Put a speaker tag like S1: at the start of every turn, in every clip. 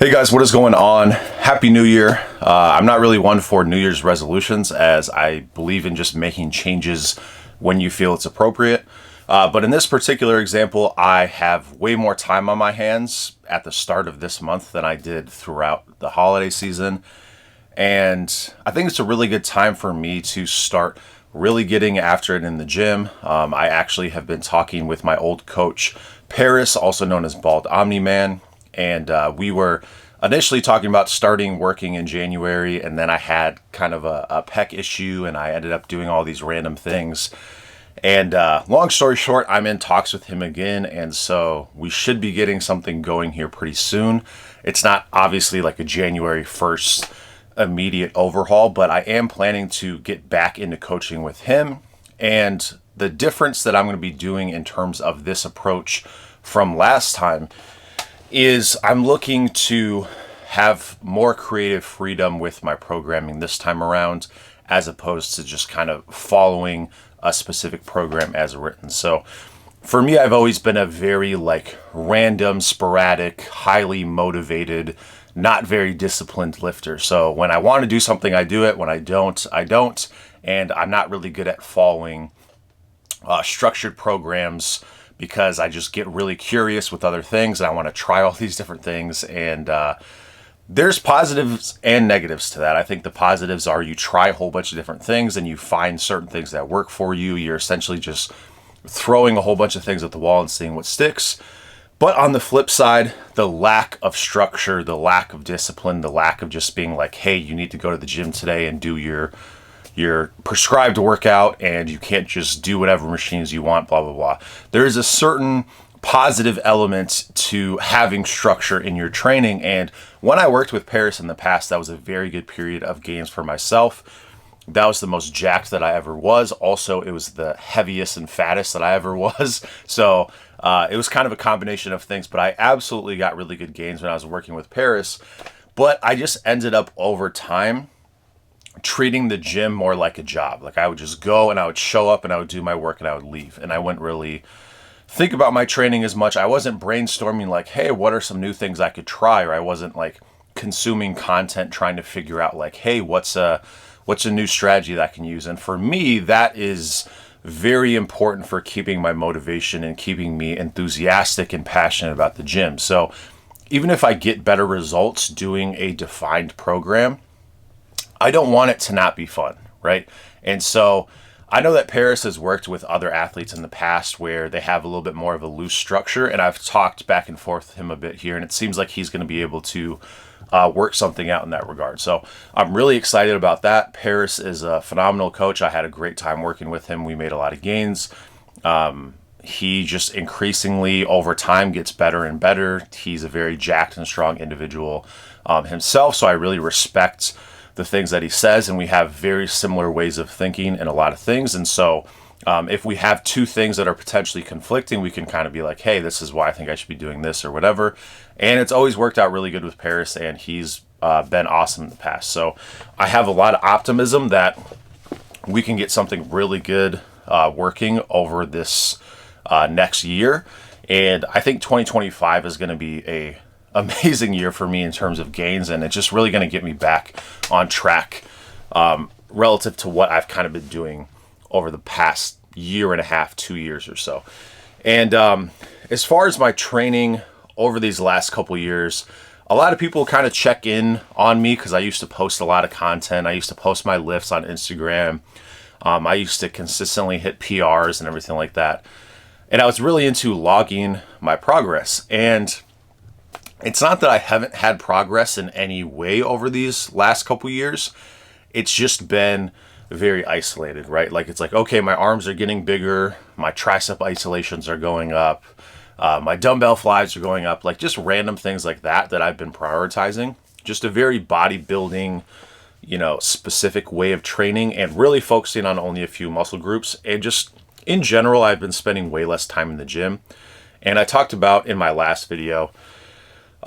S1: Hey guys, what is going on? Happy New Year. I'm not really one for New Year's resolutions, as I believe in just making changes when you feel it's appropriate. But in this particular example, I have way more time on my hands at the start of this month than I did throughout the holiday season. And I think it's a really good time for me to start really getting after it in the gym. I actually have been talking with my old coach, Paris, also known as Bald Omni Man. And we were initially talking about starting working in January, and then I had kind of a pec issue, and I ended up doing all these random things. And long story short, I'm in talks with him again, and so we should be getting something going here pretty soon. It's not obviously like a January 1st immediate overhaul, but I am planning to get back into coaching with him. And the difference that I'm going to be doing in terms of this approach from last time is I'm looking to have more creative freedom with my programming this time around, as opposed to just kind of following a specific program as written. So for me, I've always been a very random, sporadic, highly motivated, not very disciplined lifter. So when I want to do something, I do it. When I don't, I don't. And I'm not really good at following structured programs, because I just get really curious with other things and I want to try all these different things. And there's positives and negatives to that. I think the positives are you try a whole bunch of different things and you find certain things that work for you. You're essentially just throwing a whole bunch of things at the wall and seeing what sticks. But on the flip side, the lack of structure, the lack of discipline, the lack of just being like, hey, you need to go to the gym today and do your prescribed workout, and you can't just do whatever machines you want, blah, blah, blah. There is a certain positive element to having structure in your training. And when I worked with Paris in the past, that was a very good period of gains for myself. That was the most jacked that I ever was. Also, it was the heaviest and fattest that I ever was. So it was kind of a combination of things, but I absolutely got really good gains when I was working with Paris. But I just ended up over time treating the gym more like a job. Like I would just go and I would show up and I would do my work and I would leave. And I wouldn't really think about my training as much. I wasn't brainstorming like, hey, what are some new things I could try? Or I wasn't consuming content trying to figure out hey, what's a new strategy that I can use? And for me, that is very important for keeping my motivation and keeping me enthusiastic and passionate about the gym. So even if I get better results doing a defined program, I don't want it to not be fun, right? And so I know that Paris has worked with other athletes in the past where they have a little bit more of a loose structure, and I've talked back and forth with him a bit here, and it seems like he's going to be able to work something out in that regard. So I'm really excited about that. Paris is a phenomenal coach. I had a great time working with him. We made a lot of gains. He just increasingly over time gets better and better. He's a very jacked and strong individual himself, so I really respect the things that he says, and we have very similar ways of thinking in a lot of things. And so if we have two things that are potentially conflicting, we can kind of be like, hey, this is why I think I should be doing this or whatever. And it's always worked out really good with Paris, and he's been awesome in the past. So I have a lot of optimism that we can get something really good working over this next year. And I think 2025 is going to be a amazing year for me in terms of gains, and it's just really going to get me back on track relative to what I've kind of been doing over the past year and a half, 2 years or so. And as far as my training over these last couple years, a lot of people kind of check in on me because I used to post a lot of content. I used to post my lifts on Instagram. I used to consistently hit PRs and everything like that. And I was really into logging my progress. And it's not that I haven't had progress in any way over these last couple years. It's just been very isolated, right? It's okay, my arms are getting bigger, my tricep isolations are going up, my dumbbell flies are going up, just random things like that I've been prioritizing. Just a very bodybuilding, specific way of training, and really focusing on only a few muscle groups. And just in general, I've been spending way less time in the gym. And I talked about in my last video,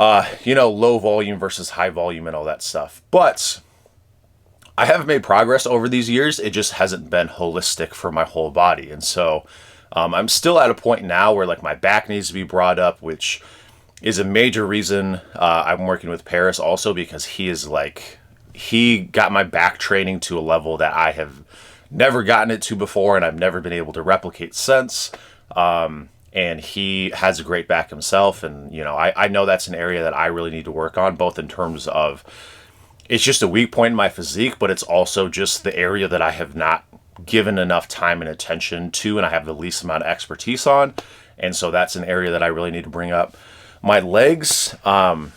S1: low volume versus high volume and all that stuff. But I have made progress over these years. It just hasn't been holistic for my whole body. And so I'm still at a point now where my back needs to be brought up, which is a major reason I'm working with Paris also, because he got my back training to a level that I have never gotten it to before, and I've never been able to replicate since. And he has a great back himself. And, I know that's an area that I really need to work on, both in terms of it's just a weak point in my physique, but it's also just the area that I have not given enough time and attention to, and I have the least amount of expertise on. And so that's an area that I really need to bring up. My legs, I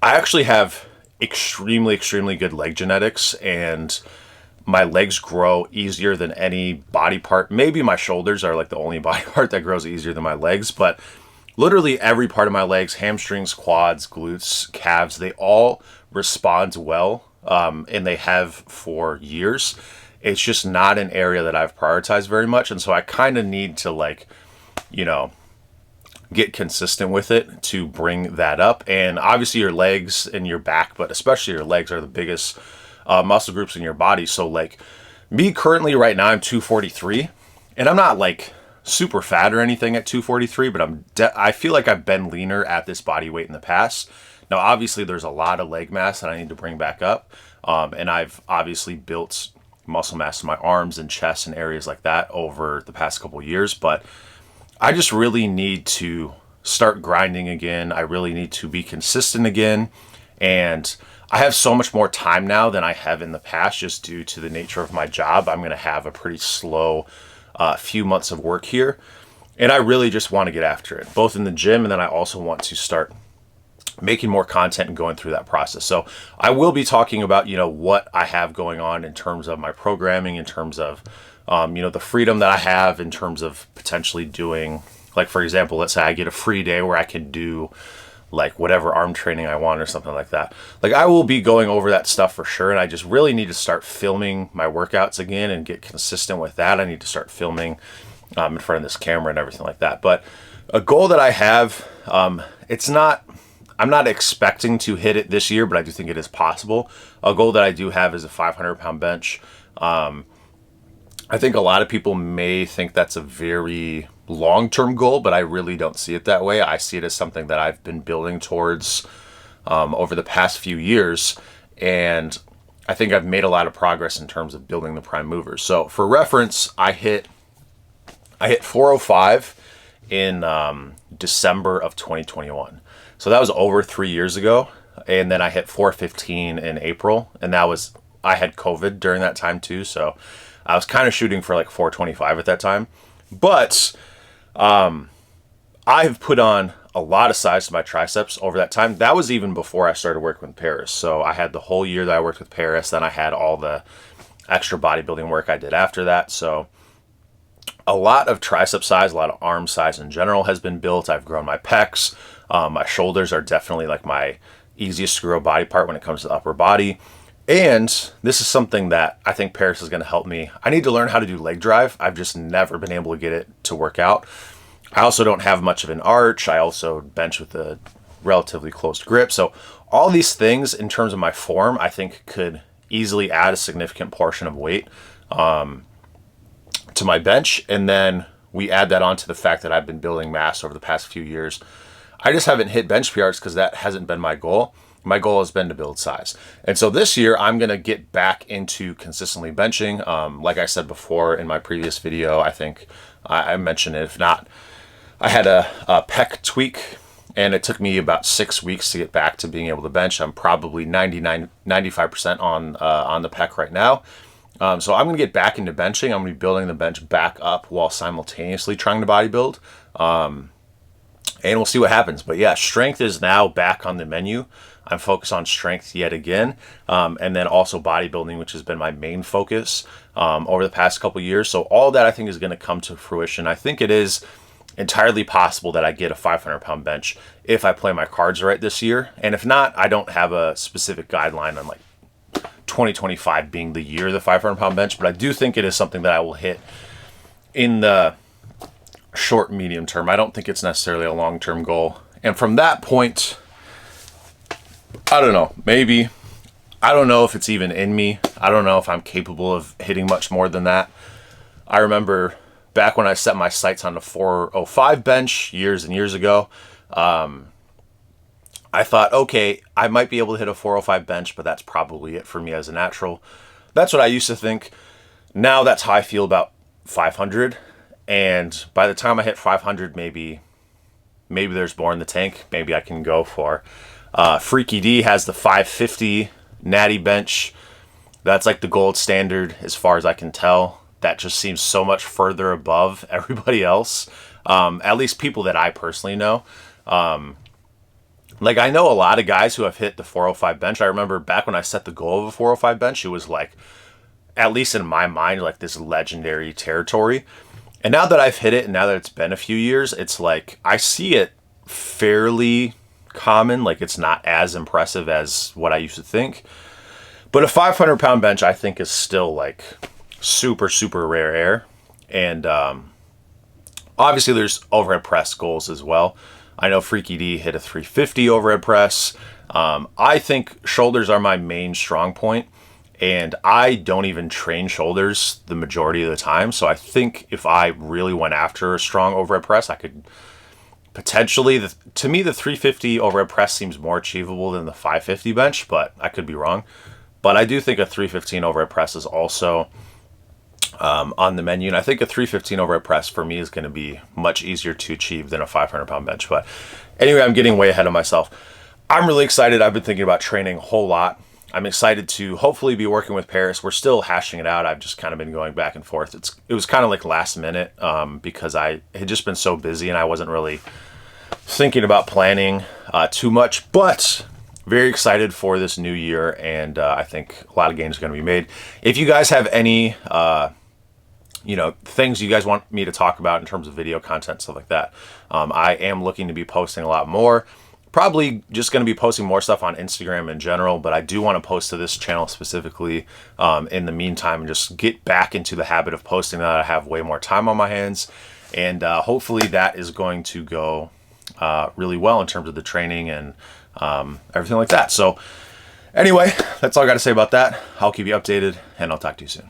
S1: actually have extremely, extremely good leg genetics, and my legs grow easier than any body part. Maybe my shoulders are like the only body part that grows easier than my legs, but literally every part of my legs, hamstrings, quads, glutes, calves, they all respond well, and they have for years. It's just not an area that I've prioritized very much, and so I kind of need to get consistent with it to bring that up. And obviously your legs and your back, but especially your legs, are the biggest muscle groups in your body. So me currently right now, I'm 243, and I'm not super fat or anything at 243, but I feel like I've been leaner at this body weight in the past. Now, obviously there's a lot of leg mass that I need to bring back up. And I've obviously built muscle mass in my arms and chest and areas like that over the past couple of years, but I just really need to start grinding again. I really need to be consistent again. And I have so much more time now than I have in the past, just due to the nature of my job. I'm going to have a pretty slow few months of work here. And I really just want to get after it, both in the gym, and then I also want to start making more content and going through that process. So I will be talking about, what I have going on in terms of my programming, in terms of the freedom that I have in terms of potentially doing, for example, let's say I get a free day where I can do whatever arm training I want or something like that. I will be going over that stuff for sure. And I just really need to start filming my workouts again and get consistent with that. I need to start filming in front of this camera and everything like that. But a goal that I have, I'm not expecting to hit it this year, but I do think it is possible. A goal that I do have is a 500-pound bench. I think a lot of people may think that's a very long-term goal, but I really don't see it that way. I see it as something that I've been building towards over the past few years, and I think I've made a lot of progress in terms of building the prime movers. So for reference, I hit 405 in December of 2021. So that was over 3 years ago. And then I hit 415 in April, and I had COVID during that time too. So I was kind of shooting for 425 at that time. But I've put on a lot of size to my triceps over that time. That was even before I started working with Paris. So I had the whole year that I worked with Paris. Then I had all the extra bodybuilding work I did after that. So a lot of tricep size, a lot of arm size in general has been built. I've grown my pecs. My shoulders are definitely my easiest to grow body part when it comes to the upper body. And this is something that I think Paris is going to help me. I need to learn how to do leg drive. I've just never been able to get it to work out. I also don't have much of an arch. I also bench with a relatively closed grip. So all these things in terms of my form, I think could easily add a significant portion of weight to my bench. And then we add that on to the fact that I've been building mass over the past few years. I just haven't hit bench PRs because that hasn't been my goal. My goal has been to build size. And so this year, I'm going to get back into consistently benching. Like I said before in my previous video, I think I mentioned it. If not, I had a pec tweak, and it took me about 6 weeks to get back to being able to bench. I'm probably 95% on the pec right now. So I'm going to get back into benching. I'm going to be building the bench back up while simultaneously trying to bodybuild. And we'll see what happens. But yeah, strength is now back on the menu. I'm focused on strength yet again. And then also bodybuilding, which has been my main focus over the past couple of years. So all that I think is going to come to fruition. I think it is entirely possible that I get a 500-pound bench if I play my cards right this year. And if not, I don't have a specific guideline on 2025 being the year of the 500-pound bench. But I do think it is something that I will hit in the short, medium term. I don't think it's necessarily a long-term goal. And from that point, I don't know, maybe, I don't know if it's even in me. I don't know if I'm capable of hitting much more than that. I remember back when I set my sights on the 405 bench years and years ago, I thought, okay, I might be able to hit a 405 bench, but that's probably it for me as a natural. That's what I used to think. Now that's how I feel about 500. And by the time I hit 500, maybe there's more in the tank. Maybe I can go for Freaky D has the 550 natty bench. That's like the gold standard as far as I can tell. That just seems so much further above everybody else. At least people that I personally know. Like, I know a lot of guys who have hit the 405 bench. I remember back when I set the goal of a 405 bench, it was like, at least in my mind, like this legendary territory. And now that I've hit it, and now that it's been a few years, it's like I see it fairly common. Like, it's not as impressive as what I used to think. But a 500-pound bench, I think, is still like super, super rare air. And obviously, there's overhead press goals as well. I know Freaky D hit a 350 overhead press. I think shoulders are my main strong point, and I don't even train shoulders the majority of the time. So I think if I really went after a strong overhead press, I could potentially, to me, the 350 overhead press seems more achievable than the 550 bench, but I could be wrong. But I do think a 315 overhead press is also on the menu. And I think a 315 overhead press for me is going to be much easier to achieve than a 500-pound bench. But anyway, I'm getting way ahead of myself. I'm really excited. I've been thinking about training a whole lot. I'm excited to hopefully be working with Paris. We're still hashing it out. I've just kind of been going back and forth. It was kind of like last minute because I had just been so busy and I wasn't really thinking about planning too much. But very excited for this new year, and I think a lot of gains are going to be made. If you guys have any things you guys want me to talk about in terms of video content, stuff like that, I am looking to be posting a lot more. Probably just going to be posting more stuff on Instagram in general, but I do want to post to this channel specifically in the meantime and just get back into the habit of posting that. I have way more time on my hands, and hopefully that is going to go really well in terms of the training and everything like that. So anyway, that's all I got to say about that. I'll keep you updated, and I'll talk to you soon.